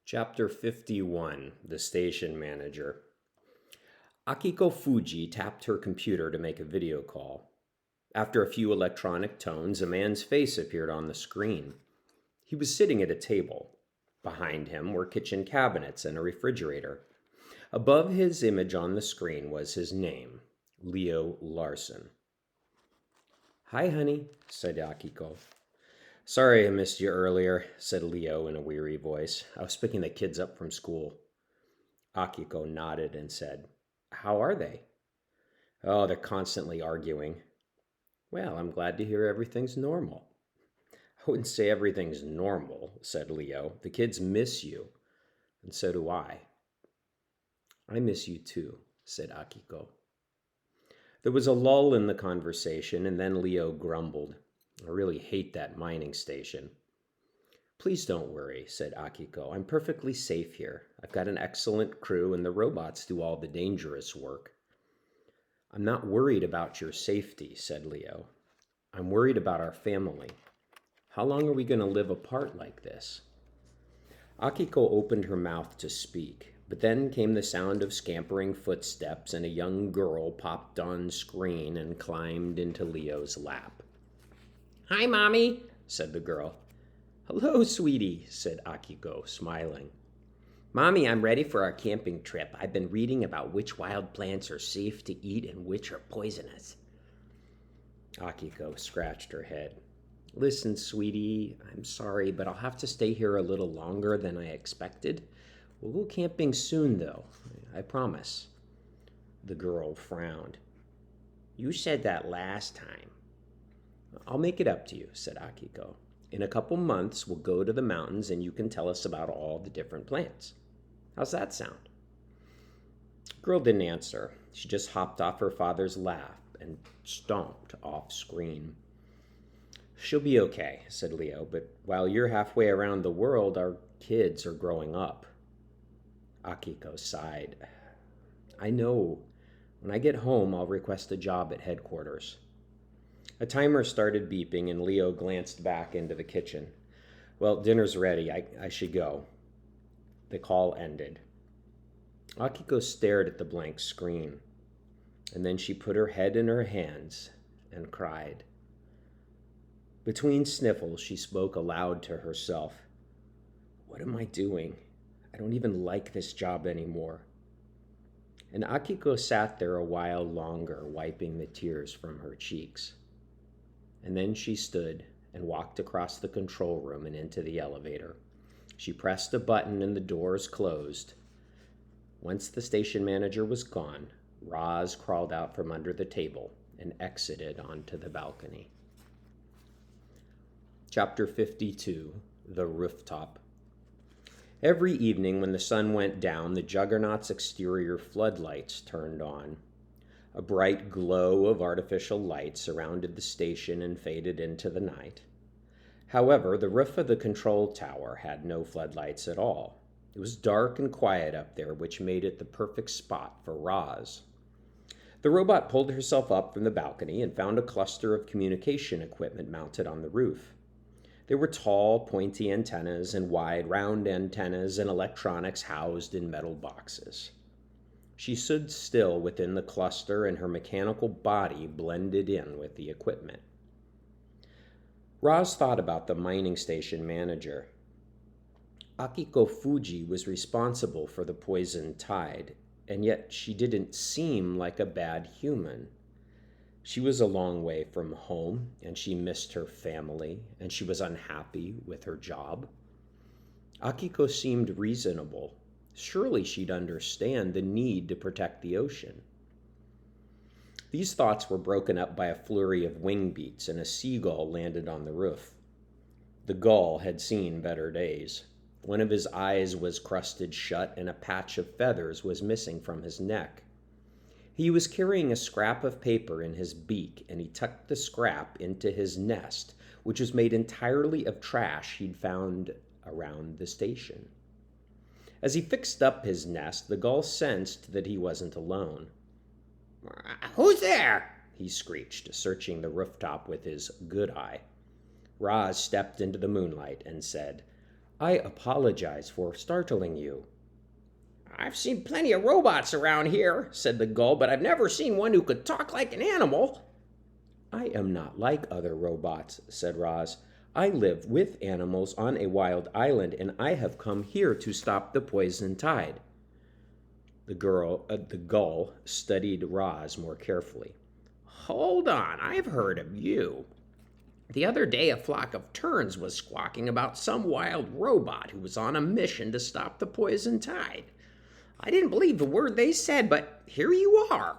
Chapter 51, The Station Manager. Akiko Fuji tapped her computer to make a video call. After a few electronic tones, a man's face appeared on the screen. He was sitting at a table. Behind him were kitchen cabinets and a refrigerator. Above his image on the screen was his name, Leo Larson. "Hi, honey," said Akiko. "Sorry I missed you earlier," said Leo in a weary voice. "I was picking the kids up from school." Akiko nodded and said, "How are they?" "Oh, they're constantly arguing." "Well, I'm glad to hear everything's normal." "I wouldn't say everything's normal," said Leo. "The kids miss you, and so do I." "I miss you too," said Akiko. There was a lull in the conversation, and then Leo grumbled, "I really hate that mining station." "Please don't worry," said Akiko. "I'm perfectly safe here. I've got an excellent crew, and the robots do all the dangerous work." "I'm not worried about your safety," said Leo. "I'm worried about our family. How long are we going to live apart like this?" Akiko opened her mouth to speak, but then came the sound of scampering footsteps, and a young girl popped on screen and climbed into Leo's lap. "Hi, Mommy," said the girl. "Hello, sweetie," said Akiko, smiling. "Mommy, I'm ready for our camping trip. I've been reading about which wild plants are safe to eat and which are poisonous." Akiko scratched her head. "Listen, sweetie, I'm sorry, but I'll have to stay here a little longer than I expected. We'll go camping soon, though. I promise." The girl frowned. "You said that last time." "I'll make it up to you," said Akiko. "In a couple months, we'll go to the mountains and you can tell us about all the different plants. How's that sound?" The girl didn't answer. She just hopped off her father's lap and stomped off screen. "She'll be okay," said Leo, "but while you're halfway around the world, our kids are growing up." Akiko sighed. "I know. When I get home, I'll request a job at headquarters." A timer started beeping, and Leo glanced back into the kitchen. "Well, dinner's ready. I should go." The call ended. Akiko stared at the blank screen, and then she put her head in her hands and cried. Between sniffles, she spoke aloud to herself. "What am I doing? I don't even like this job anymore." And Akiko sat there a while longer, wiping the tears from her cheeks. And then she stood and walked across the control room and into the elevator. She pressed a button and the doors closed. Once the station manager was gone, Roz crawled out from under the table and exited onto the balcony. Chapter 52, The Rooftop. Every evening when the sun went down, the Juggernaut's exterior floodlights turned on. A bright glow of artificial light surrounded the station and faded into the night. However, the roof of the control tower had no floodlights at all. It was dark and quiet up there, which made it the perfect spot for Roz. The robot pulled herself up from the balcony and found a cluster of communication equipment mounted on the roof. There were tall, pointy antennas and wide, round antennas and electronics housed in metal boxes. She stood still within the cluster, and her mechanical body blended in with the equipment. Roz thought about the mining station manager. Akiko Fuji was responsible for the poisoned tide, and yet she didn't seem like a bad human. She was a long way from home, and she missed her family, and she was unhappy with her job. Akiko seemed reasonable. Surely she'd understand the need to protect the ocean. These thoughts were broken up by a flurry of wing beats, and a seagull landed on the roof. The gull had seen better days. One of his eyes was crusted shut, and a patch of feathers was missing from his neck. He was carrying a scrap of paper in his beak, and he tucked the scrap into his nest, which was made entirely of trash he'd found around the station. As he fixed up his nest, the gull sensed that he wasn't alone. "Who's there?" he screeched, searching the rooftop with his good eye. Roz stepped into the moonlight and said, I apologize for startling you. I've seen plenty of robots around here, said the gull, but I've never seen one who could talk like an animal. I am not like other robots, said Roz. I live with animals on a wild island, and I have come here to stop the poison tide. The gull studied Roz more carefully. Hold on, I've heard of you. The other day, a flock of terns was squawking about some wild robot who was on a mission to stop the poison tide. I didn't believe the word they said, but here you are.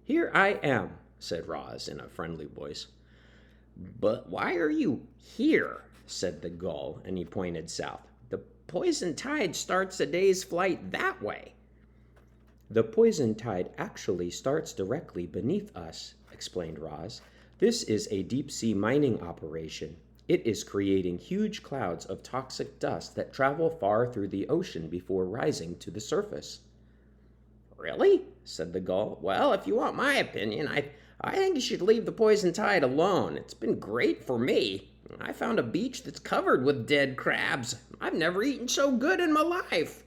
Here I am, said Roz in a friendly voice. But why are you here? Said the gull, and he pointed south. The poison tide starts a day's flight that way. The poison tide actually starts directly beneath us, explained Roz. This is a deep-sea mining operation. It is creating huge clouds of toxic dust that travel far through the ocean before rising to the surface. Really? Said the gull. Well, if you want my opinion, I think you should leave the poison tide alone. It's been great for me. I found a beach that's covered with dead crabs. I've never eaten so good in my life.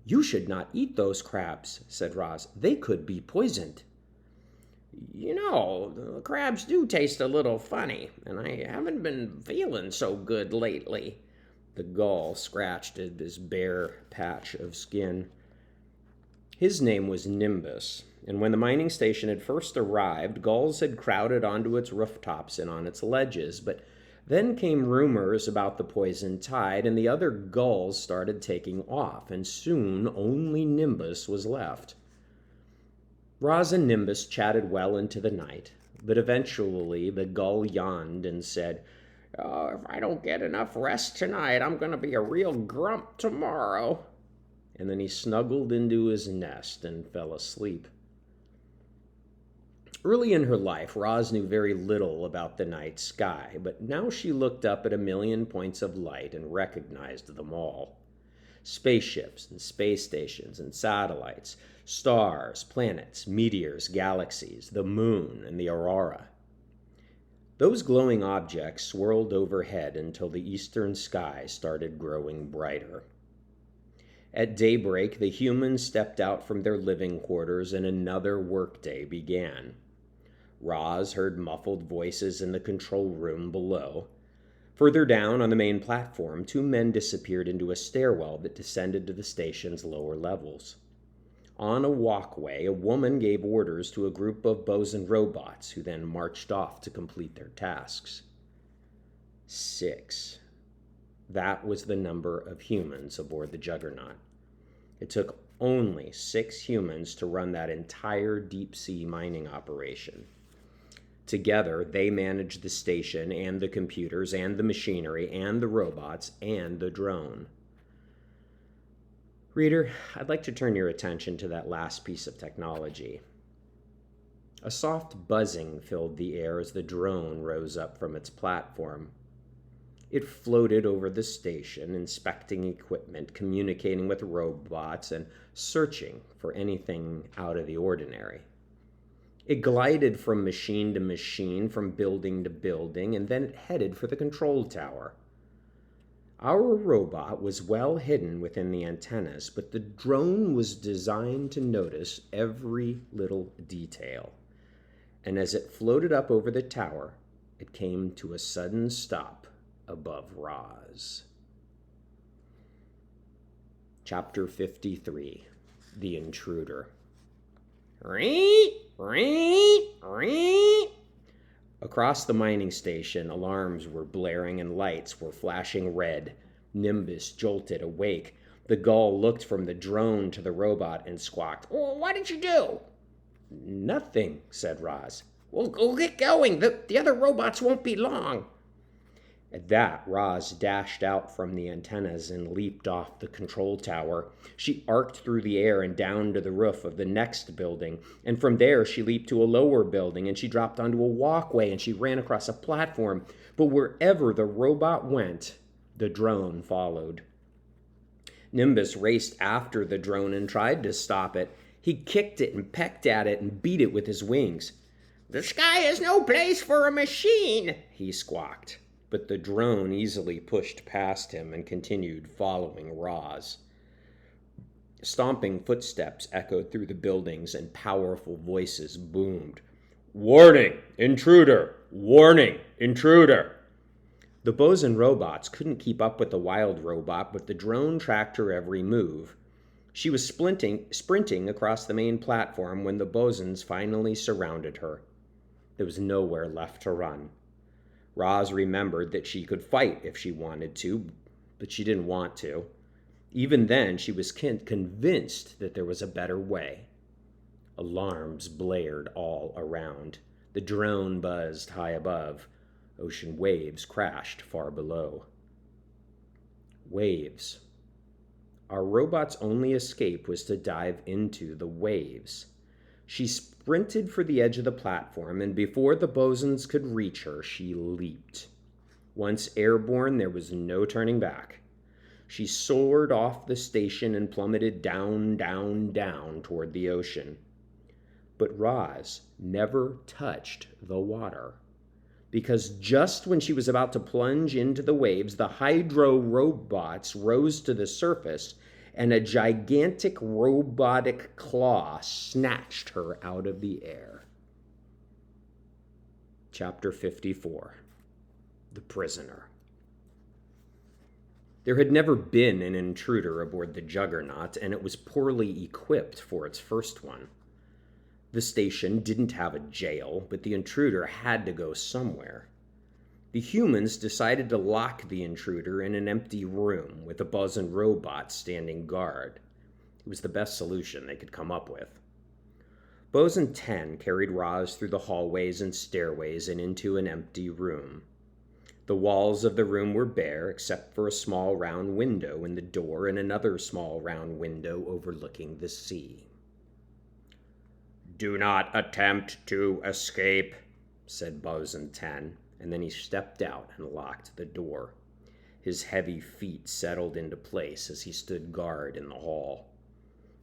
You should not eat those crabs, said Roz. They could be poisoned. You know, the crabs do taste a little funny, and I haven't been feeling so good lately. The gull scratched at this bare patch of skin. His name was Nimbus, and when the mining station had first arrived, gulls had crowded onto its rooftops and on its ledges, but then came rumors about the poison tide, and the other gulls started taking off, and soon only Nimbus was left. Roz and Nimbus chatted well into the night, but eventually the gull yawned and said, if I don't get enough rest tonight, I'm going to be a real grump tomorrow. And then he snuggled into his nest and fell asleep. Early in her life, Roz knew very little about the night sky, but now she looked up at a million points of light and recognized them all. Spaceships and space stations and satellites, stars, planets, meteors, galaxies, the moon, and the aurora. Those glowing objects swirled overhead until the eastern sky started growing brighter. At daybreak, the humans stepped out from their living quarters and another workday began. Roz heard muffled voices in the control room below. Further down on the main platform, two men disappeared into a stairwell that descended to the station's lower levels. On a walkway, a woman gave orders to a group of bosun robots who then marched off to complete their tasks. 6. That was the number of humans aboard the Juggernaut. It took only 6 humans to run that entire deep-sea mining operation. Together, they managed the station and the computers and the machinery and the robots and the drone. Reader, I'd like to turn your attention to that last piece of technology. A soft buzzing filled the air as the drone rose up from its platform. It floated over the station, inspecting equipment, communicating with robots, and searching for anything out of the ordinary. It glided from machine to machine, from building to building, and then it headed for the control tower. Our robot was well hidden within the antennas, but the drone was designed to notice every little detail. And as it floated up over the tower, it came to a sudden stop above Roz. Chapter 53, The Intruder. Across the mining station, alarms were blaring and lights were flashing red. Nimbus jolted awake. The gull looked from the drone to the robot and squawked, What did you do? Nothing, said Roz. Well, get going. The other robots won't be long. At that, Roz dashed out from the antennas and leaped off the control tower. She arced through the air and down to the roof of the next building, and from there she leaped to a lower building, and she dropped onto a walkway, and she ran across a platform. But wherever the robot went, the drone followed. Nimbus raced after the drone and tried to stop it. He kicked it and pecked at it and beat it with his wings. The sky is no place for a machine, he squawked. but the drone easily pushed past him and continued following Roz. Stomping footsteps echoed through the buildings and powerful voices boomed. "Warning! Intruder! Warning! Intruder!" The bosun robots couldn't keep up with the wild robot, but the drone tracked her every move. She was sprinting across the main platform when the bosons finally surrounded her. There was nowhere left to run. Roz remembered that she could fight if she wanted to, but she didn't want to. Even then, she was convinced that there was a better way. Alarms blared all around. The drone buzzed high above. Ocean waves crashed far below. Waves. Our robot's only escape was to dive into the waves. She sprinted for the edge of the platform, and before the bosons could reach her, she leaped. Once airborne, there was no turning back. She soared off the station and plummeted down, down, down toward the ocean. But Roz never touched the water, because just when she was about to plunge into the waves, the hydro robots rose to the surface, and a gigantic robotic claw snatched her out of the air. Chapter 54. The Prisoner. There had never been an intruder aboard the Juggernaut, and it was poorly equipped for its first one. The station didn't have a jail, but the intruder had to go somewhere. The humans decided to lock the intruder in an empty room with a bosun robot standing guard. It was the best solution they could come up with. Bosun 10 carried Roz through the hallways and stairways and into an empty room. The walls of the room were bare, except for a small round window in the door and another small round window overlooking the sea. "Do not attempt to escape," said Bosun 10, and then he stepped out and locked the door. His heavy feet settled into place as he stood guard in the hall.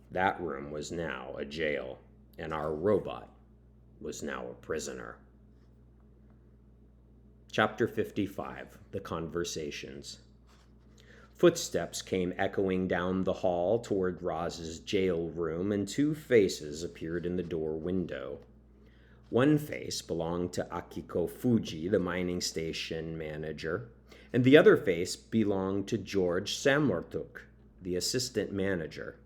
That room was now a jail, and our robot was now a prisoner. Chapter 55. The Conversations. Footsteps came echoing down the hall toward Roz's jail room, and two faces appeared in the door window. One face belonged to Akiko Fuji, the mining station manager, and the other face belonged to George Samortuk, the assistant manager.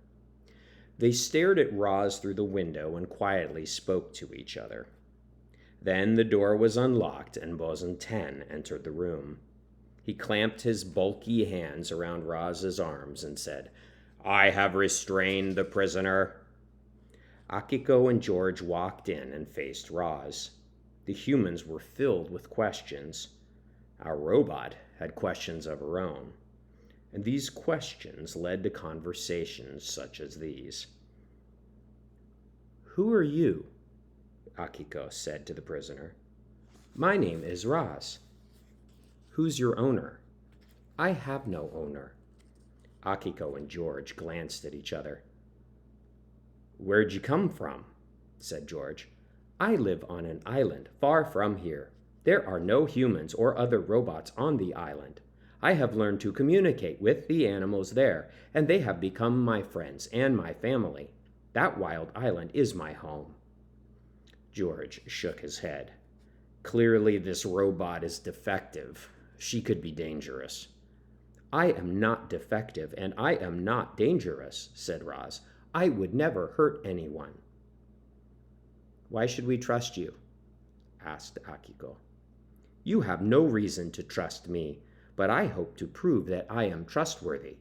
They stared at Roz through the window and quietly spoke to each other. Then the door was unlocked and Bosun 10 entered the room. He clamped his bulky hands around Roz's arms and said, "I have restrained the prisoner." Akiko and George walked in and faced Roz. The humans were filled with questions. Our robot had questions of her own. And these questions led to conversations such as these. "Who are you?" Akiko said to the prisoner. "My name is Roz." "Who's your owner?" "I have no owner." Akiko and George glanced at each other. "Where'd you come from?" said George. "I live on an island far from here. There are no humans or other robots on the island. I have learned to communicate with the animals there, and they have become my friends and my family. That wild island is my home." George shook his head. "Clearly this robot is defective. She could be dangerous." "I am not defective, and I am not dangerous," said Roz. "I would never hurt anyone." "Why should we trust you?" asked Akiko. "You have no reason to trust me, but I hope to prove that I am trustworthy."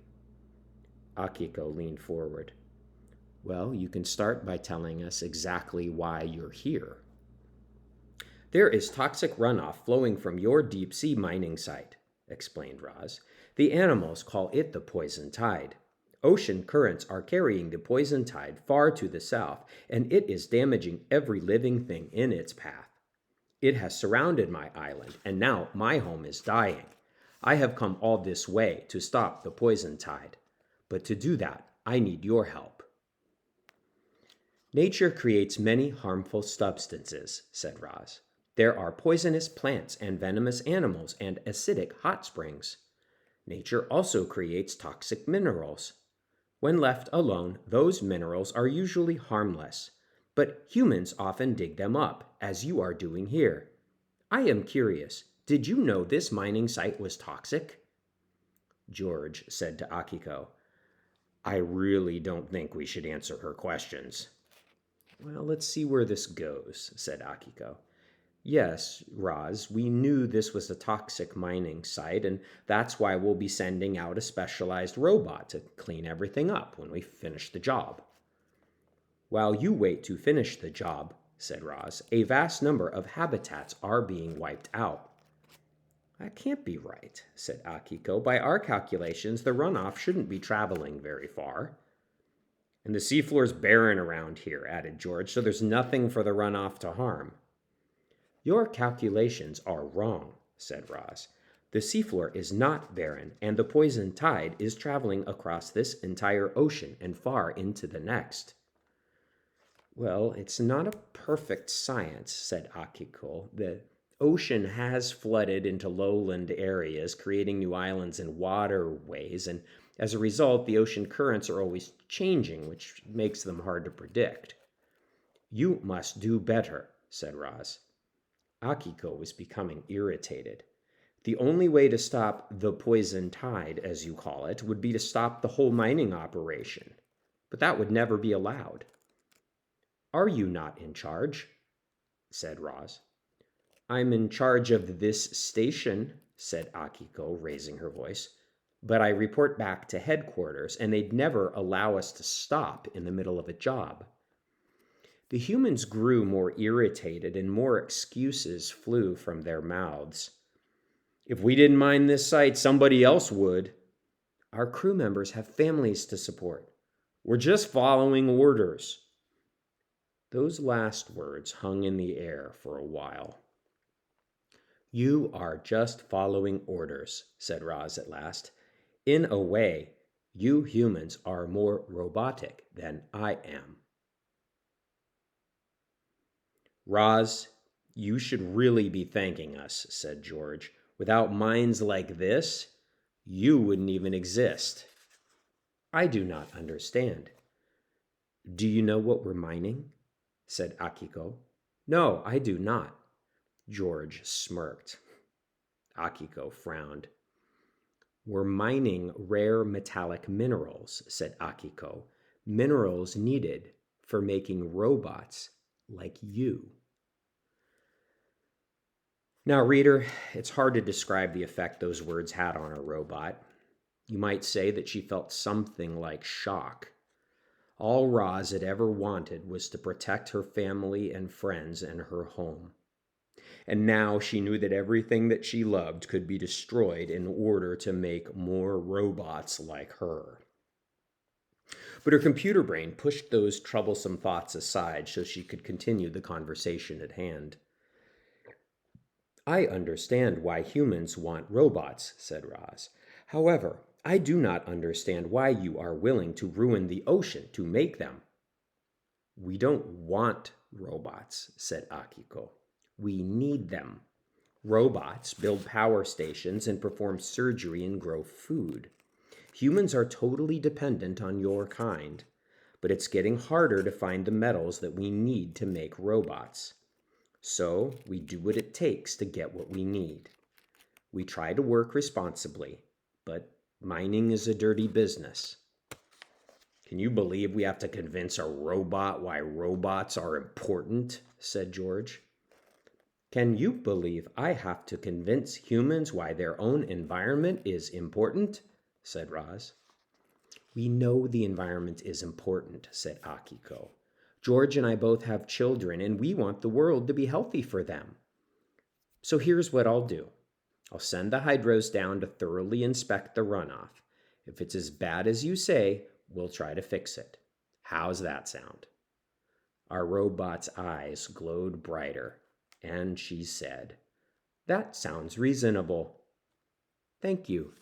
Akiko leaned forward. "Well, you can start by telling us exactly why you're here." "There is toxic runoff flowing from your deep-sea mining site," explained Roz. "The animals call it the poison tide. Ocean currents are carrying the poison tide far to the south, and it is damaging every living thing in its path. It has surrounded my island, and now my home is dying. I have come all this way to stop the poison tide, but to do that, I need your help." "Nature creates many harmful substances," said Roz. There are poisonous plants and venomous animals and acidic hot springs. Nature also creates toxic minerals. When left alone, those minerals are usually harmless, but humans often dig them up, as you are doing here. I am curious, did you know this mining site was toxic? George said to Akiko, I really don't think we should answer her questions. Well, let's see where this goes, said Akiko. Yes, Roz, we knew this was a toxic mining site, and that's why we'll be sending out a specialized robot to clean everything up when we finish the job. While you wait to finish the job, said Roz, a vast number of habitats are being wiped out. That can't be right, said Akiko. By our calculations, the runoff shouldn't be traveling very far. And the seafloor's barren around here, added George, so there's nothing for the runoff to harm. Your calculations are wrong, said Roz. The seafloor is not barren, and the poison tide is traveling across this entire ocean and far into the next. Well, it's not a perfect science, said Akiko. The ocean has flooded into lowland areas, creating new islands and waterways, and as a result, the ocean currents are always changing, which makes them hard to predict. You must do better, said Roz. Akiko was becoming irritated. The only way to stop the poison tide, as you call it, would be to stop the whole mining operation. But that would never be allowed. Are you not in charge? Said Roz. I'm in charge of this station, said Akiko, raising her voice. But I report back to headquarters, and they'd never allow us to stop in the middle of a job. The humans grew more irritated, and more excuses flew from their mouths. If we didn't mine this site, somebody else would. Our crew members have families to support. We're just following orders. Those last words hung in the air for a while. You are just following orders, said Roz at last. In a way, you humans are more robotic than I am. Roz, you should really be thanking us, said George. Without minds like this, you wouldn't even exist. I do not understand. Do you know what we're mining? Said Akiko. No, I do not. George smirked. Akiko frowned. We're mining rare metallic minerals, said Akiko. Minerals needed for making robots like you. Now, reader, it's hard to describe the effect those words had on our robot. You might say that she felt something like shock. All Roz had ever wanted was to protect her family and friends and her home. And now she knew that everything that she loved could be destroyed in order to make more robots like her. But her computer brain pushed those troublesome thoughts aside so she could continue the conversation at hand. I understand why humans want robots, said Roz. However, I do not understand why you are willing to ruin the ocean to make them. We don't want robots, said Akiko. We need them. Robots build power stations and perform surgery and grow food. Humans are totally dependent on your kind, but it's getting harder to find the metals that we need to make robots. So we do what it takes to get what we need. We try to work responsibly, but mining is a dirty business. Can you believe we have to convince a robot why robots are important? Said George. Can you believe I have to convince humans why their own environment is important? Said Roz. We know the environment is important, said Akiko. George and I both have children, and we want the world to be healthy for them. So here's what I'll do. I'll send the hydros down to thoroughly inspect the runoff. If it's as bad as you say, we'll try to fix it. How's that sound? Our robot's eyes glowed brighter, and she said, That sounds reasonable. Thank you.